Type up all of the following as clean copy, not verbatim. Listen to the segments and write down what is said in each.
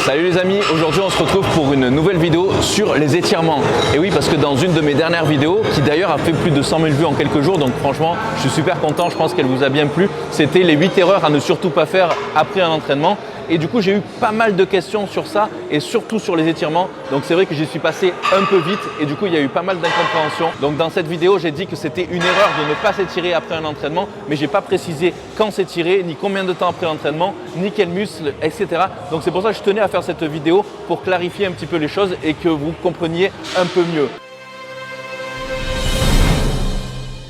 Salut les amis, aujourd'hui on se retrouve pour une nouvelle vidéo sur les étirements. Et oui, parce que dans une de mes dernières vidéos, qui d'ailleurs a fait plus de 100 000 vues en quelques jours, donc franchement je suis super content, je pense qu'elle vous a bien plu, c'était les 8 erreurs à ne surtout pas faire après un entraînement. Et du coup j'ai eu pas mal de questions sur ça et surtout sur les étirements. Donc c'est vrai que j'y suis passé un peu vite et du coup il y a eu pas mal d'incompréhensions. Donc dans cette vidéo j'ai dit que c'était une erreur de ne pas s'étirer après un entraînement, mais j'ai pas précisé quand s'étirer, ni combien de temps après l'entraînement, ni quels muscles, etc. Donc c'est pour ça que je tenais à faire cette vidéo pour clarifier un petit peu les choses et que vous compreniez un peu mieux.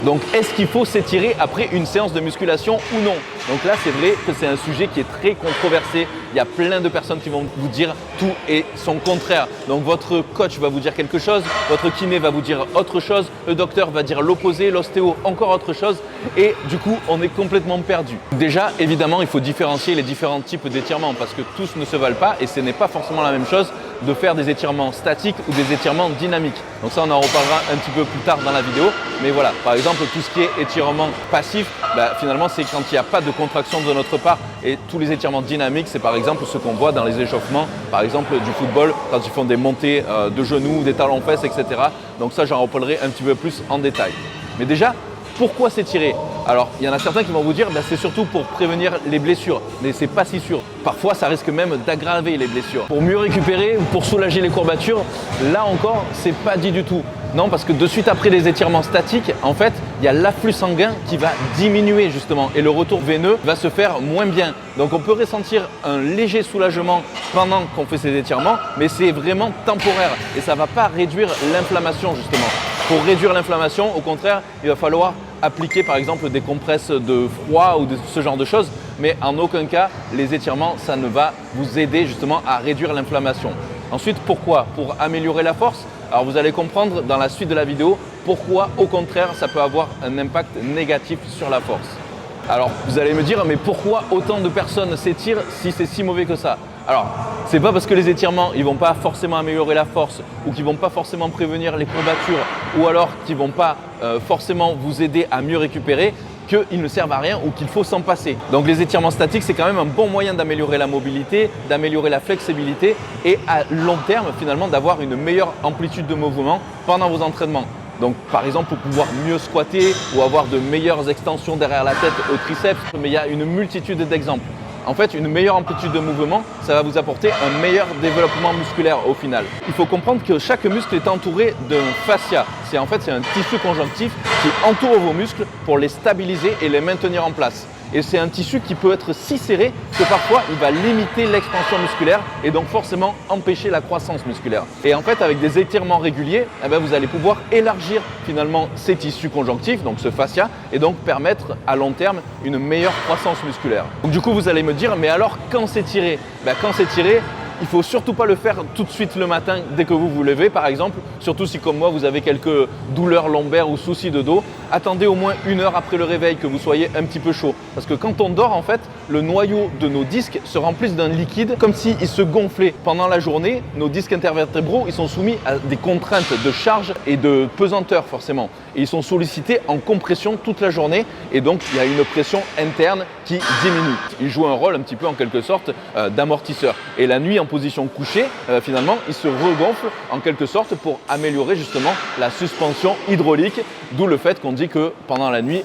Donc, est-ce qu'il faut s'étirer après une séance de musculation ou non? Donc là, c'est vrai que c'est un sujet qui est très controversé. Il y a plein de personnes qui vont vous dire tout et son contraire. Donc, votre coach va vous dire quelque chose, votre kiné va vous dire autre chose, le docteur va dire l'opposé, l'ostéo encore autre chose. Et du coup, on est complètement perdu. Déjà, évidemment, il faut différencier les différents types d'étirements parce que tous ne se valent pas et ce n'est pas forcément la même chose de faire des étirements statiques ou des étirements dynamiques. Donc ça, on en reparlera un petit peu plus tard dans la vidéo. Mais voilà, par exemple, tout ce qui est étirement passif, finalement, c'est quand il n'y a pas de contraction de notre part. Et tous les étirements dynamiques, c'est par exemple ce qu'on voit dans les échauffements, par exemple du football, quand ils font des montées de genoux, des talons-fesses, etc. Donc ça, j'en reparlerai un petit peu plus en détail. Mais déjà, pourquoi s'étirer? Alors, il y en a certains qui vont vous dire c'est surtout pour prévenir les blessures, mais c'est pas si sûr. Parfois, ça risque même d'aggraver les blessures. Pour mieux récupérer ou pour soulager les courbatures, là encore, c'est pas dit du tout. Non, parce que de suite après les étirements statiques, en fait, il y a l'afflux sanguin qui va diminuer justement et le retour veineux va se faire moins bien. Donc, on peut ressentir un léger soulagement pendant qu'on fait ces étirements, mais c'est vraiment temporaire et ça ne va pas réduire l'inflammation justement. Pour réduire l'inflammation, au contraire, il va falloir appliquer par exemple des compresses de froid ou ce genre de choses, mais en aucun cas, les étirements, ça ne va vous aider justement à réduire l'inflammation. Ensuite, pourquoi? Pour améliorer la force. Alors vous allez comprendre dans la suite de la vidéo pourquoi au contraire ça peut avoir un impact négatif sur la force. Alors vous allez me dire mais pourquoi autant de personnes s'étirent si c'est si mauvais que ça? Alors c'est pas parce que les étirements ils vont pas forcément améliorer la force ou qu'ils vont pas forcément prévenir les courbatures ou alors qu'ils vont pas forcément vous aider à mieux récupérer qu'ils ne servent à rien ou qu'il faut s'en passer. Donc les étirements statiques, c'est quand même un bon moyen d'améliorer la mobilité, d'améliorer la flexibilité et à long terme finalement d'avoir une meilleure amplitude de mouvement pendant vos entraînements. Donc par exemple pour pouvoir mieux squatter ou avoir de meilleures extensions derrière la tête au triceps, mais il y a une multitude d'exemples. En fait, une meilleure amplitude de mouvement, ça va vous apporter un meilleur développement musculaire au final. Il faut comprendre que chaque muscle est entouré d'un fascia. C'est un tissu conjonctif qui entoure vos muscles pour les stabiliser et les maintenir en place. Et c'est un tissu qui peut être si serré que parfois il va limiter l'expansion musculaire et donc forcément empêcher la croissance musculaire. Et en fait, avec des étirements réguliers, vous allez pouvoir élargir finalement ces tissus conjonctifs, donc ce fascia, et donc permettre à long terme une meilleure croissance musculaire. Donc du coup, vous allez me dire, mais alors quand s'étirer? Quand s'étirer, il ne faut surtout pas le faire tout de suite le matin dès que vous vous levez par exemple, surtout si comme moi vous avez quelques douleurs lombaires ou soucis de dos. Attendez au moins 1 heure après le réveil que vous soyez un petit peu chaud. Parce que quand on dort en fait, le noyau de nos disques se remplissent d'un liquide comme s'il se gonflait. Pendant la journée, nos disques intervertébraux ils sont soumis à des contraintes de charge et de pesanteur forcément. Et ils sont sollicités en compression toute la journée et donc il y a une pression interne qui diminue. Ils jouent un rôle un petit peu en quelque sorte d'amortisseur. Et la nuit en position couchée, finalement, il se regonfle en quelque sorte pour améliorer justement la suspension hydraulique, d'où le fait qu'on dit que pendant la nuit,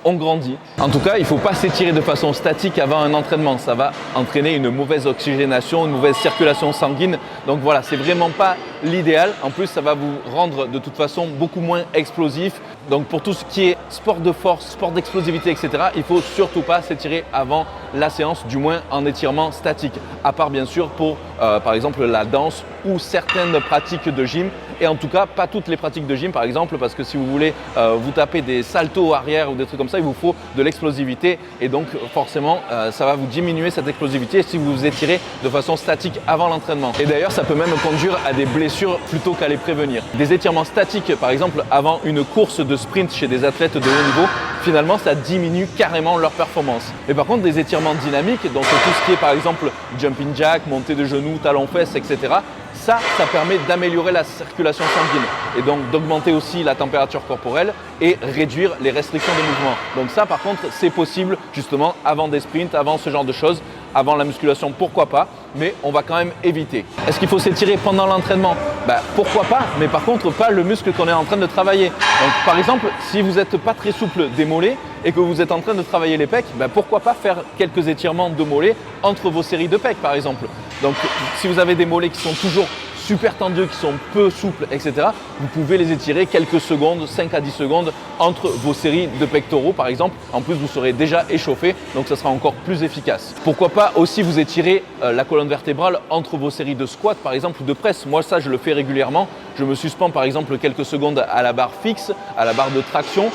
on grandit. En tout cas, il ne faut pas s'étirer de façon statique avant un entraînement. Ça va entraîner une mauvaise oxygénation, une mauvaise circulation sanguine. Donc voilà, c'est vraiment pas l'idéal. En plus, ça va vous rendre de toute façon beaucoup moins explosif. Donc pour tout ce qui est sport de force, sport d'explosivité, etc., il ne faut surtout pas s'étirer avant la séance, du moins en étirement statique. À part bien sûr pour par exemple la danse ou certaines pratiques de gym. Et en tout cas, pas toutes les pratiques de gym par exemple, parce que si vous voulez vous taper des saltos arrière ou des trucs comme ça, il vous faut de l'explosivité. Et donc forcément, ça va vous diminuer cette explosivité si vous vous étirez de façon statique avant l'entraînement. Et d'ailleurs, ça peut même conduire à des blessures plutôt qu'à les prévenir. Des étirements statiques, par exemple, avant une course de sprint chez des athlètes de haut niveau, finalement, ça diminue carrément leur performance. Mais par contre, des étirements dynamiques, donc tout ce qui est par exemple jumping jack, montée de genoux, talons-fesses, etc., ça permet d'améliorer la circulation sanguine et donc d'augmenter aussi la température corporelle et réduire les restrictions de mouvement. Donc ça, par contre, c'est possible justement avant des sprints, avant ce genre de choses. avant la musculation, pourquoi pas, mais on va quand même éviter. Est-ce qu'il faut s'étirer pendant l'entraînement? Pourquoi pas, mais par contre pas le muscle qu'on est en train de travailler. Donc par exemple, si vous n'êtes pas très souple des mollets et que vous êtes en train de travailler les pecs, pourquoi pas faire quelques étirements de mollets entre vos séries de pecs par exemple. Donc si vous avez des mollets qui sont toujours super tendus, qui sont peu souples, etc., vous pouvez les étirer quelques secondes, 5 à 10 secondes entre vos séries de pectoraux par exemple. En plus, vous serez déjà échauffé, donc ça sera encore plus efficace. Pourquoi pas aussi vous étirer la colonne vertébrale entre vos séries de squat par exemple ou de presse. Moi ça, je le fais régulièrement. Je me suspends par exemple quelques secondes à la barre fixe, à la barre de traction,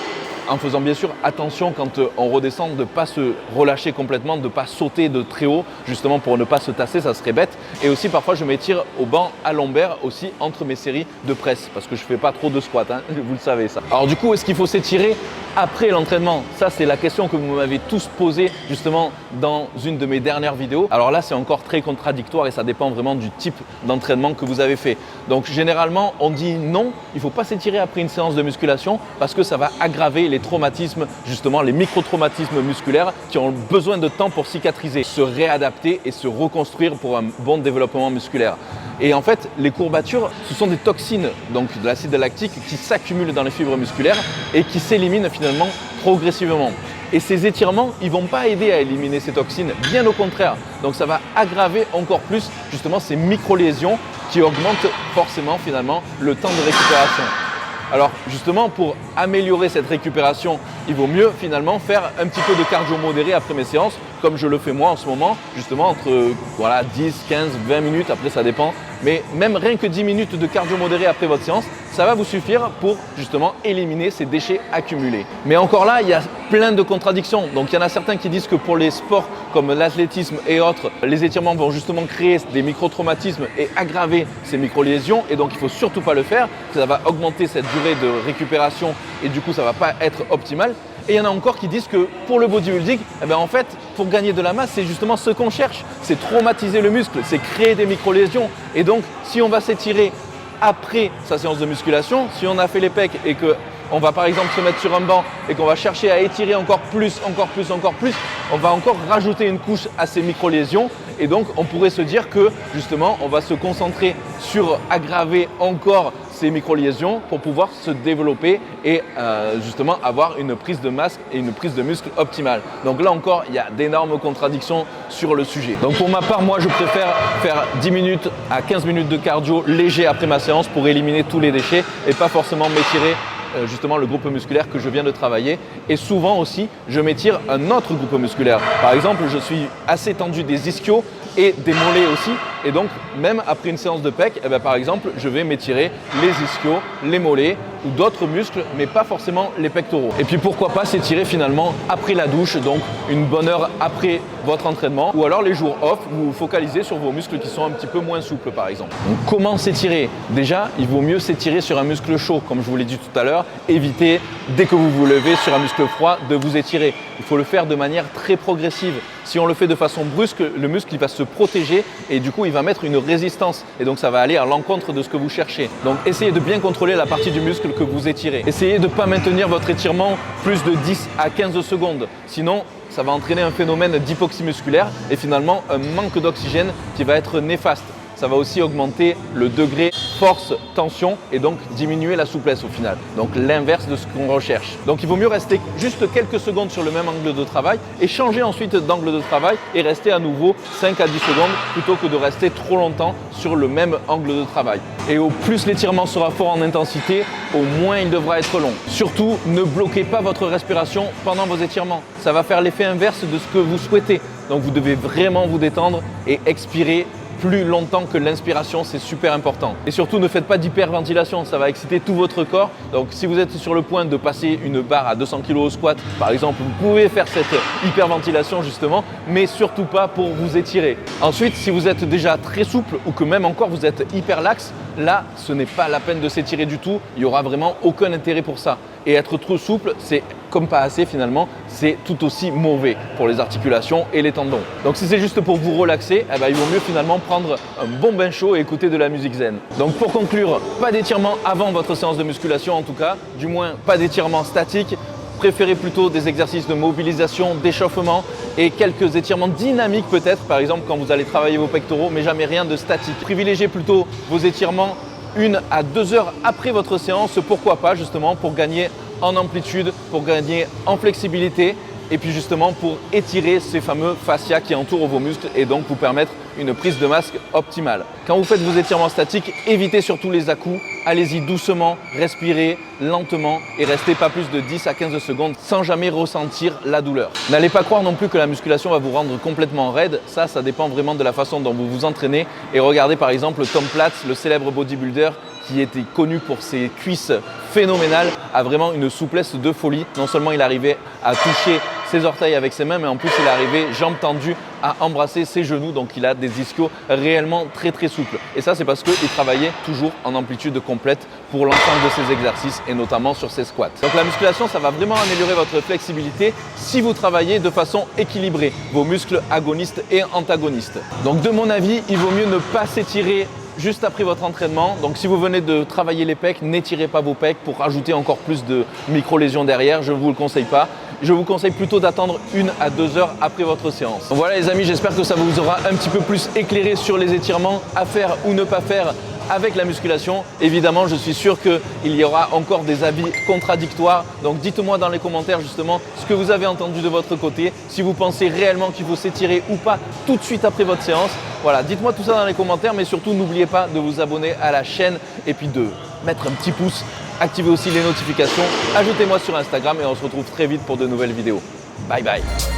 en faisant bien sûr attention quand on redescend de ne pas se relâcher complètement, de ne pas sauter de très haut, justement pour ne pas se tasser, ça serait bête. Et aussi parfois je m'étire au banc à lombaire aussi entre mes séries de presse parce que je ne fais pas trop de squat, hein, vous le savez ça. Alors du coup, est-ce qu'il faut s'étirer après l'entraînement? Ça c'est la question que vous m'avez tous posée justement dans une de mes dernières vidéos. Alors là c'est encore très contradictoire et ça dépend vraiment du type d'entraînement que vous avez fait. Donc généralement on dit non, il ne faut pas s'étirer après une séance de musculation parce que ça va aggraver les traumatismes, justement les micro-traumatismes musculaires qui ont besoin de temps pour cicatriser, se réadapter et se reconstruire pour un bon développement musculaire. Et en fait, les courbatures, ce sont des toxines, donc de l'acide lactique, qui s'accumulent dans les fibres musculaires et qui s'éliminent finalement progressivement. Et ces étirements, ils ne vont pas aider à éliminer ces toxines, bien au contraire. Donc ça va aggraver encore plus justement ces micro-lésions qui augmentent forcément finalement le temps de récupération. Alors justement, pour améliorer cette récupération, il vaut mieux finalement faire un petit peu de cardio modéré après mes séances, comme je le fais moi en ce moment, justement entre 10, 15, 20 minutes, après ça dépend. Mais même rien que 10 minutes de cardio modéré après votre séance, ça va vous suffire pour justement éliminer ces déchets accumulés. Mais encore là, il y a plein de contradictions. Donc il y en a certains qui disent que pour les sports comme l'athlétisme et autres, les étirements vont justement créer des micro-traumatismes et aggraver ces micro-lésions. Et donc il ne faut surtout pas le faire, ça va augmenter cette durée de récupération et du coup ça ne va pas être optimal. Et il y en a encore qui disent que pour le bodybuilding, en fait, pour gagner de la masse, c'est justement ce qu'on cherche, c'est traumatiser le muscle, c'est créer des micro-lésions. Et donc, si on va s'étirer après sa séance de musculation, si on a fait les pecs et qu'on va par exemple se mettre sur un banc et qu'on va chercher à étirer encore plus, on va encore rajouter une couche à ces micro-lésions. Et donc, on pourrait se dire que justement, on va se concentrer sur aggraver encore ces micro-lésions pour pouvoir se développer et justement avoir une prise de masse et une prise de muscle optimale. Donc là encore, il y a d'énormes contradictions sur le sujet. Donc pour ma part, moi je préfère faire 10 minutes à 15 minutes de cardio léger après ma séance pour éliminer tous les déchets et pas forcément m'étirer justement le groupe musculaire que je viens de travailler. Et souvent aussi, je m'étire un autre groupe musculaire. Par exemple, je suis assez tendu des ischios et des mollets aussi. Et donc, même après une séance de pec, par exemple, je vais m'étirer les ischios, les mollets ou d'autres muscles, mais pas forcément les pectoraux. Et puis pourquoi pas s'étirer finalement après la douche, donc une bonne heure après votre entraînement, ou alors les jours off, vous vous focalisez sur vos muscles qui sont un petit peu moins souples par exemple. Donc comment s'étirer? Déjà, il vaut mieux s'étirer sur un muscle chaud, comme je vous l'ai dit tout à l'heure. Évitez, dès que vous vous levez sur un muscle froid, de vous étirer. Il faut le faire de manière très progressive. Si on le fait de façon brusque, le muscle il va se protéger et du coup il va mettre une résistance et donc ça va aller à l'encontre de ce que vous cherchez. Donc essayez de bien contrôler la partie du muscle que vous étirez. Essayez de ne pas maintenir votre étirement plus de 10 à 15 secondes. Sinon, ça va entraîner un phénomène d'hypoxie musculaire et finalement un manque d'oxygène qui va être néfaste. Ça va aussi augmenter le degré force-tension et donc diminuer la souplesse au final. Donc l'inverse de ce qu'on recherche. Donc il vaut mieux rester juste quelques secondes sur le même angle de travail et changer ensuite d'angle de travail et rester à nouveau 5 à 10 secondes plutôt que de rester trop longtemps sur le même angle de travail. Et au plus l'étirement sera fort en intensité, au moins il devra être long. Surtout, ne bloquez pas votre respiration pendant vos étirements. Ça va faire l'effet inverse de ce que vous souhaitez. Donc vous devez vraiment vous détendre et expirer plus longtemps que l'inspiration, c'est super important. Et surtout, ne faites pas d'hyperventilation, ça va exciter tout votre corps. Donc si vous êtes sur le point de passer une barre à 200 kg au squat, par exemple, vous pouvez faire cette hyperventilation justement, mais surtout pas pour vous étirer. Ensuite, si vous êtes déjà très souple ou que même encore vous êtes hyper laxe, là, ce n'est pas la peine de s'étirer du tout. Il n'y aura vraiment aucun intérêt pour ça. Et être trop souple, c'est comme pas assez finalement, c'est tout aussi mauvais pour les articulations et les tendons. Donc si c'est juste pour vous relaxer, il vaut mieux finalement prendre un bon bain chaud et écouter de la musique zen. Donc pour conclure, pas d'étirement avant votre séance de musculation en tout cas, du moins pas d'étirement statique. préférez plutôt des exercices de mobilisation, d'échauffement et quelques étirements dynamiques peut-être, par exemple quand vous allez travailler vos pectoraux, mais jamais rien de statique. Privilégiez plutôt vos étirements 1 à 2 heures après votre séance, pourquoi pas justement pour gagner en amplitude, pour gagner en flexibilité et puis justement pour étirer ces fameux fascias qui entourent vos muscles et donc vous permettre une prise de masse optimale. Quand vous faites vos étirements statiques, évitez surtout les à-coups. Allez-y doucement, respirez lentement et restez pas plus de 10 à 15 secondes sans jamais ressentir la douleur. N'allez pas croire non plus que la musculation va vous rendre complètement raide. Ça dépend vraiment de la façon dont vous vous entraînez. Et regardez par exemple Tom Platz, le célèbre bodybuilder qui était connu pour ses cuisses phénoménales, a vraiment une souplesse de folie. Non seulement il arrivait à toucher ses orteils avec ses mains, mais en plus il est arrivé jambes tendues à embrasser ses genoux, donc il a des ischios réellement très souples. Et ça c'est parce qu'il travaillait toujours en amplitude complète pour l'ensemble de ses exercices et notamment sur ses squats. Donc la musculation, ça va vraiment améliorer votre flexibilité si vous travaillez de façon équilibrée, vos muscles agonistes et antagonistes. Donc de mon avis, il vaut mieux ne pas s'étirer juste après votre entraînement. Donc si vous venez de travailler les pecs, n'étirez pas vos pecs pour rajouter encore plus de micro-lésions derrière, je ne vous le conseille pas. Je vous conseille plutôt d'attendre 1 à 2 heures après votre séance. Donc voilà les amis, j'espère que ça vous aura un petit peu plus éclairé sur les étirements à faire ou ne pas faire avec la musculation. Évidemment, je suis sûr qu'il y aura encore des avis contradictoires. Donc dites-moi dans les commentaires justement ce que vous avez entendu de votre côté, si vous pensez réellement qu'il faut s'étirer ou pas tout de suite après votre séance. Voilà, dites-moi tout ça dans les commentaires, mais surtout n'oubliez pas de vous abonner à la chaîne et puis de mettre un petit pouce, activez aussi les notifications, ajoutez-moi sur Instagram et on se retrouve très vite pour de nouvelles vidéos. Bye bye.